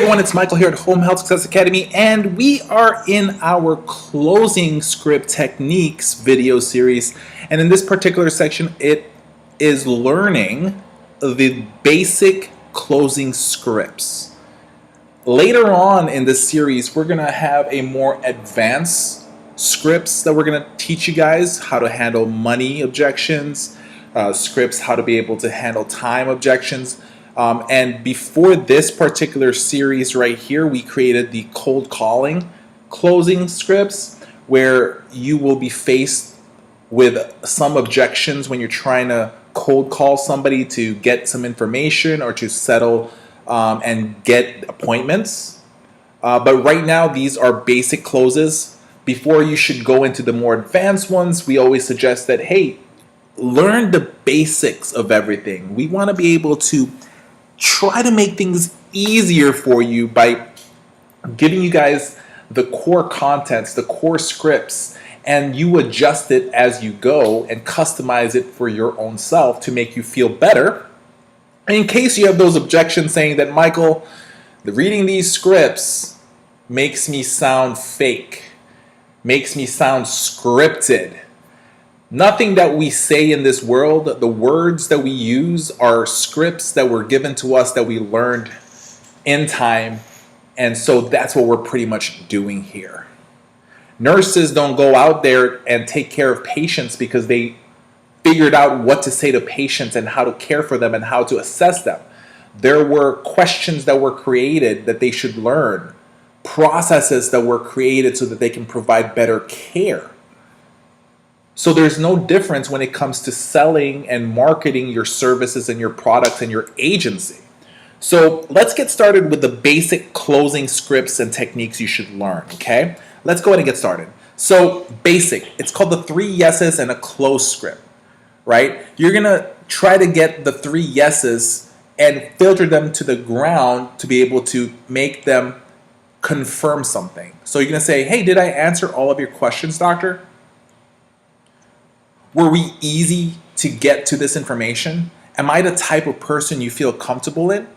everyone, it's Michael here at Home Health Success Academy, and we are in our closing script techniques video series. And in this particular section, it is learning the basic closing scripts. Later on in this series, we're going to have a more advanced scripts that we're going to teach you guys how to handle money objections, scripts, how to be able to handle time objections. And before this particular series right here, we created the cold calling closing scripts, where you will be faced with some objections when you're trying to cold call somebody to get some information or to settle and get appointments. But right now, these are basic closes. Before you should go into the more advanced ones, we always suggest that, hey, learn the basics of everything. We want to be able to try to make things easier for you by giving you guys the core contents, the core scripts, and you adjust it as you go and customize it for your own self to make you feel better. In case you have those objections saying that, Michael, reading these scripts makes me sound fake, makes me sound scripted. Nothing that we say in this world, the words that we use are scripts that were given to us that we learned in time. And so that's what we're pretty much doing here. Nurses don't go out there and take care of patients because they figured out what to say to patients and how to care for them and how to assess them. There were questions that were created that they should learn, processes that were created so that they can provide better care. So there's no difference when it comes to selling and marketing your services and your products and your agency. So let's get started with the basic closing scripts and techniques you should learn, okay? Let's go ahead and get started. So basic, it's called the 3 yeses and a close script, right? You're gonna try to get the 3 yeses and filter them to the ground to be able to make them confirm something. So you're gonna say, hey, did I answer all of your questions, doctor? Were we easy to get to this information? Am I the type of person you feel comfortable in?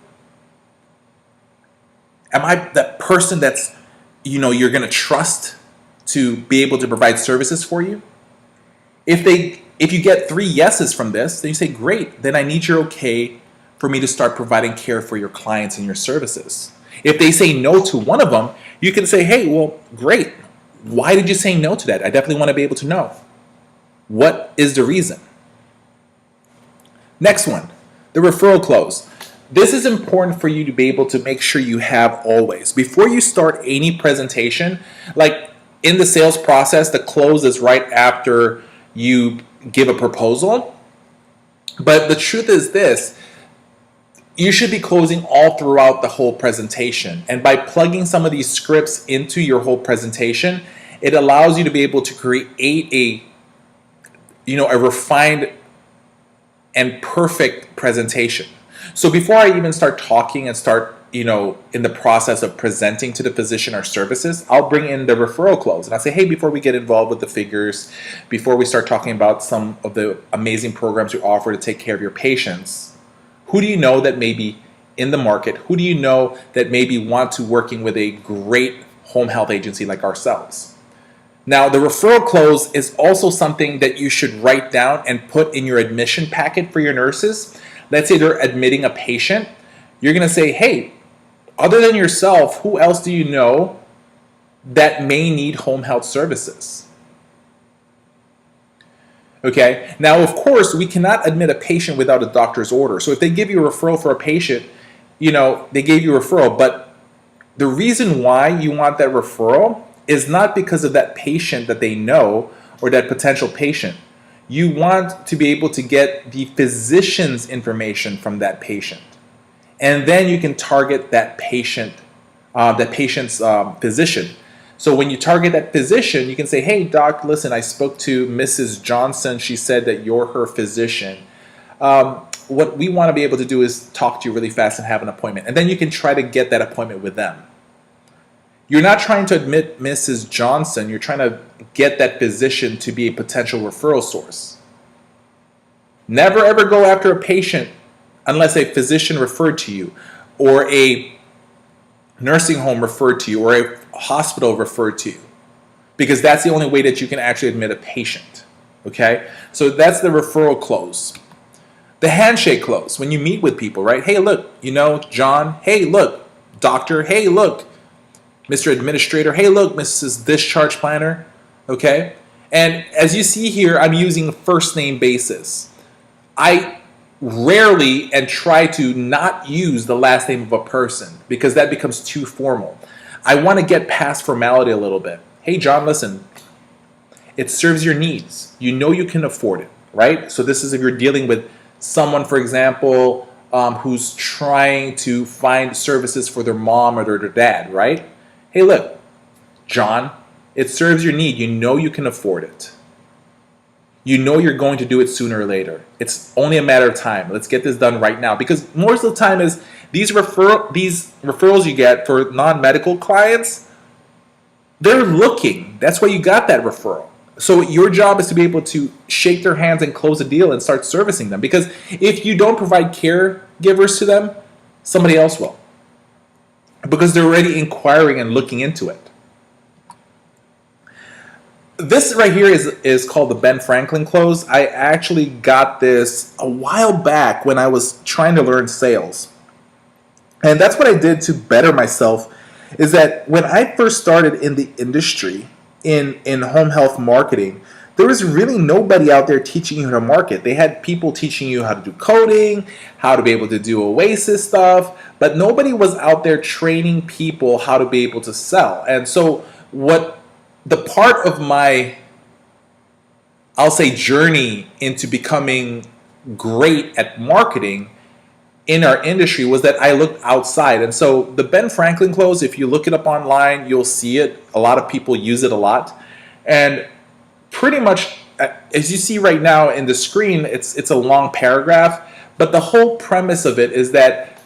Am I that person that's, you're going to trust to be able to provide services for you? If you get 3 yeses from this, then you say, great, then I need your okay for me to start providing care for your clients and your services. If they say no to one of them, you can say, hey, well, great. Why did you say no to that? I definitely want to be able to know. What is the reason? Next one, the referral close. This is important for you to be able to make sure you have always. Before you start any presentation, like in the sales process, the close is right after you give a proposal. But the truth is this, you should be closing all throughout the whole presentation. And by plugging some of these scripts into your whole presentation, it allows you to be able to create a refined and perfect presentation. So before I even start talking and start, in the process of presenting to the physician our services, I'll bring in the referral close. And I'll say, hey, before we get involved with the figures, before we start talking about some of the amazing programs we offer to take care of your patients, who do you know that may be in the market? Who do you know that maybe want to working with a great home health agency like ourselves? Now, the referral close is also something that you should write down and put in your admission packet for your nurses. Let's say they're admitting a patient. You're going to say, hey, other than yourself, who else do you know that may need home health services? Okay. Now, of course, we cannot admit a patient without a doctor's order. So if they give you a referral for a patient, they gave you a referral. But the reason why you want that referral is not because of that patient that they know or that potential patient. You want to be able to get the physician's information from that patient. And then you can target that patient's physician. So when you target that physician, you can say, hey, doc, listen, I spoke to Mrs. Johnson. She said that you're her physician. What we want to be able to do is talk to you really fast and have an appointment. And then you can try to get that appointment with them. You're not trying to admit Mrs. Johnson. You're trying to get that physician to be a potential referral source. Never ever go after a patient unless a physician referred to you or a nursing home referred to you or a hospital referred to you, because that's the only way that you can actually admit a patient. Okay? So that's the referral close. The handshake close, when you meet with people, right? Hey, look, John. Hey, look, doctor. Hey, look, Mr. Administrator. Hey, look, Mrs. Discharge Planner. Okay? And as you see here, I'm using first name basis. I rarely and try to not use the last name of a person because that becomes too formal. I want to get past formality a little bit. Hey, John, listen, it serves your needs. You know you can afford it, right? So this is if you're dealing with someone, for example, who's trying to find services for their mom or their dad, right? Hey, look, John, it serves your need. You know you can afford it. You know you're going to do it sooner or later. It's only a matter of time. Let's get this done right now. Because most of the time is these referrals you get for non-medical clients, they're looking. That's why you got that referral. So your job is to be able to shake their hands and close a deal and start servicing them. Because if you don't provide caregivers to them, somebody else will. Because they're already inquiring and looking into it. This right here is called the Ben Franklin close. I actually got this a while back when I was trying to learn sales. And that's what I did to better myself, is that when I first started in the industry, in home health marketing, there was really nobody out there teaching you how to market. They had people teaching you how to do coding, how to be able to do Oasis stuff, but nobody was out there training people how to be able to sell. And so what the part of my, I'll say, journey into becoming great at marketing in our industry was that I looked outside. And so the Ben Franklin close, if you look it up online, you'll see it. A lot of people use it a lot. And pretty much, as you see right now in the screen, it's a long paragraph. But the whole premise of it is that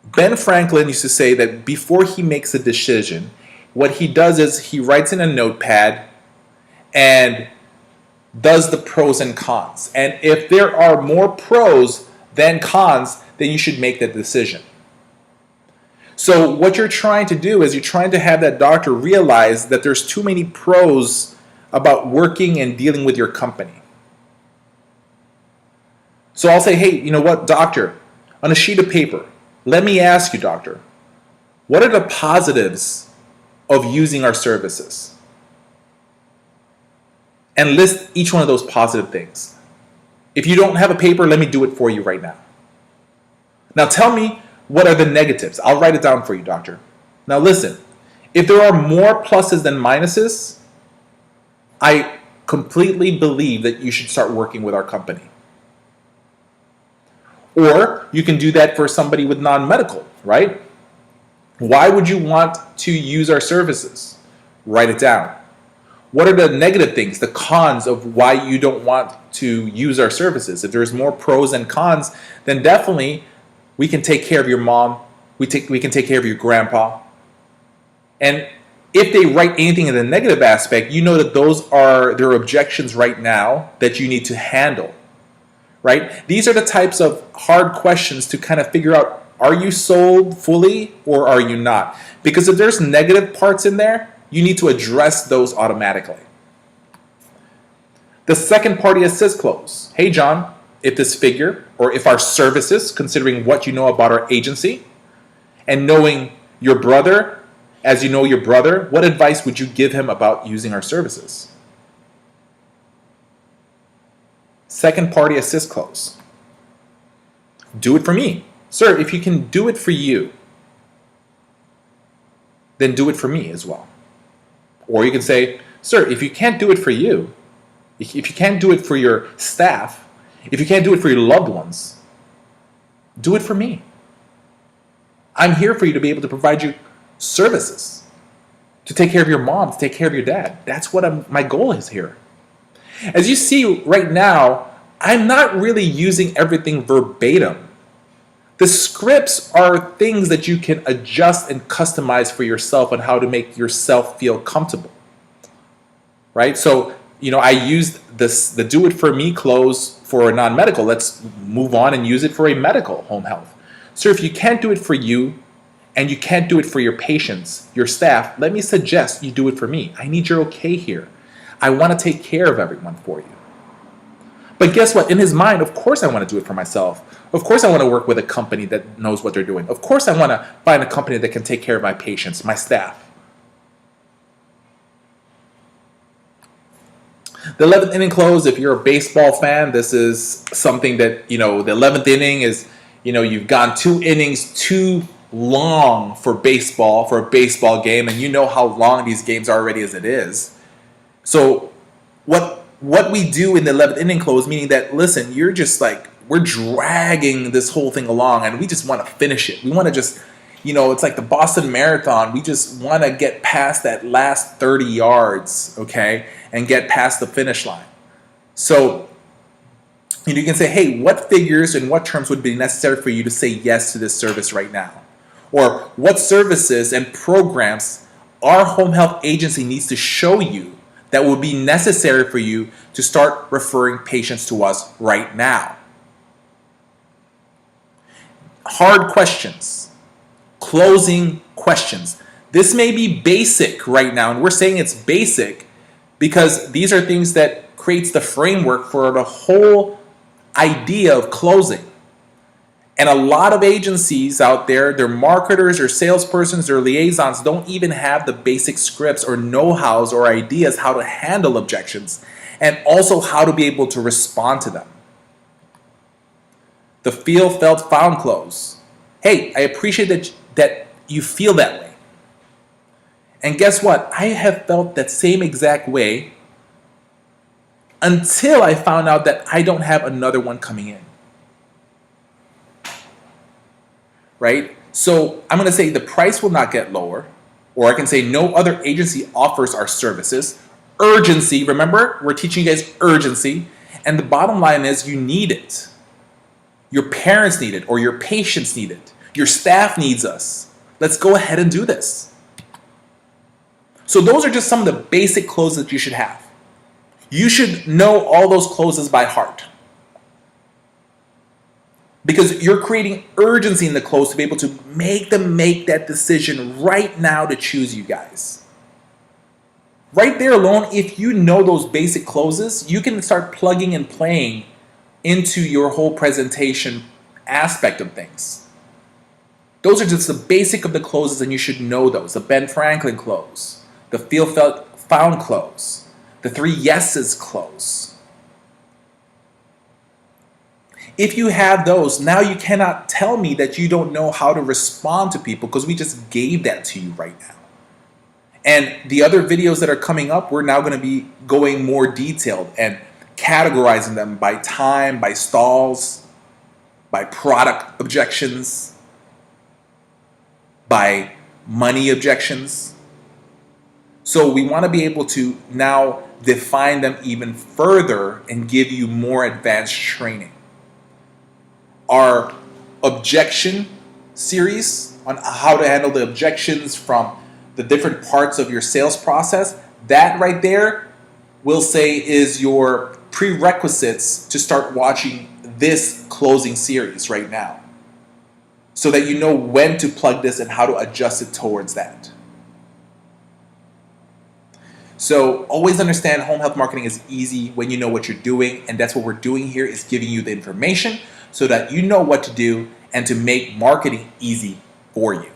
Ben Franklin used to say that before he makes a decision, what he does is he writes in a notepad and does the pros and cons. And if there are more pros than cons, then you should make that decision. So what you're trying to do is you're trying to have that doctor realize that there's too many pros about working and dealing with your company. So I'll say, hey, you know what, doctor, on a sheet of paper, let me ask you, doctor, what are the positives of using our services? And list each one of those positive things. If you don't have a paper, let me do it for you right now. Now tell me, what are the negatives? I'll write it down for you, doctor. Now listen, if there are more pluses than minuses, I completely believe that you should start working with our company. Or you can do that for somebody with non-medical, right? Why would you want to use our services? Write it down. What are the negative things, the cons of why you don't want to use our services? If there's more pros and cons, then definitely we can take care of your mom. We can take care of your grandpa. And if they write anything in the negative aspect, you know that those are their objections right now that you need to handle, right? These are the types of hard questions to kind of figure out, are you sold fully or are you not? Because if there's negative parts in there, you need to address those automatically. The second party assist close. Hey, John, if this figure or if our services, considering what you know about our agency and knowing your brother, as you know your brother, what advice would you give him about using our services? Second party assist close. Do it for me. Sir, if you can do it for you, then do it for me as well. Or you can say, sir, if you can't do it for you, if you can't do it for your staff, if you can't do it for your loved ones, do it for me. I'm here for you to be able to provide you services, to take care of your mom, to take care of your dad. That's what my goal is here. As you see right now, I'm not really using everything verbatim. The scripts are things that you can adjust and customize for yourself on how to make yourself feel comfortable, right? So, I used the do it for me close for a non-medical. Let's move on and use it for a medical home health. So if you can't do it for you, and you can't do it for your patients, your staff, let me suggest you do it for me. I need your okay here. I want to take care of everyone for you. But guess what? In his mind, of course I want to do it for myself. Of course I want to work with a company that knows what they're doing. Of course I want to find a company that can take care of my patients, my staff. The 11th inning close, if you're a baseball fan, this is something that, the 11th inning is, you've gone 2 innings too long for baseball, for a baseball game, and you know how long these games are already as it is. So what we do in the 11th inning close, meaning that, listen, you're just like, we're dragging this whole thing along and we just want to finish it. We want to just, it's like the Boston Marathon. We just want to get past that last 30 yards, okay, and get past the finish line. So you can say, hey, what figures and what terms would be necessary for you to say yes to this service right now? Or what services and programs our home health agency needs to show you that will be necessary for you to start referring patients to us right now? Hard questions, closing questions. This may be basic right now, and we're saying it's basic because these are things that creates the framework for the whole idea of closing. And a lot of agencies out there, their marketers or salespersons or liaisons don't even have the basic scripts or know-hows or ideas how to handle objections and also how to be able to respond to them. The feel, felt, found close. Hey, I appreciate that you feel that way. And guess what? I have felt that same exact way until I found out that I don't have another one coming in. Right? So I'm going to say the price will not get lower, or I can say no other agency offers our services. Urgency, remember, we're teaching you guys urgency, and the bottom line is you need it. Your parents need it, or your patients need it. Your staff needs us. Let's go ahead and do this. So those are just some of the basic closes that you should have. You should know all those closes by heart, because you're creating urgency in the close to be able to make them make that decision right now to choose you guys. Right there alone, if you know those basic closes, you can start plugging and playing into your whole presentation aspect of things. Those are just the basic of the closes, and you should know those. The Ben Franklin close, the feel, felt, found close, the 3 yeses close. If you have those, now you cannot tell me that you don't know how to respond to people, because we just gave that to you right now. And the other videos that are coming up, we're now going to be going more detailed and categorizing them by time, by stalls, by product objections, by money objections. So we want to be able to now define them even further and give you more advanced training. Our objection series on how to handle the objections from the different parts of your sales process, that right there we'll say is your prerequisites to start watching this closing series right now, so that you know when to plug this and how to adjust it towards that. So always understand home health marketing is easy when you know what you're doing, and that's what we're doing here, is giving you the information so that you know what to do and to make marketing easy for you.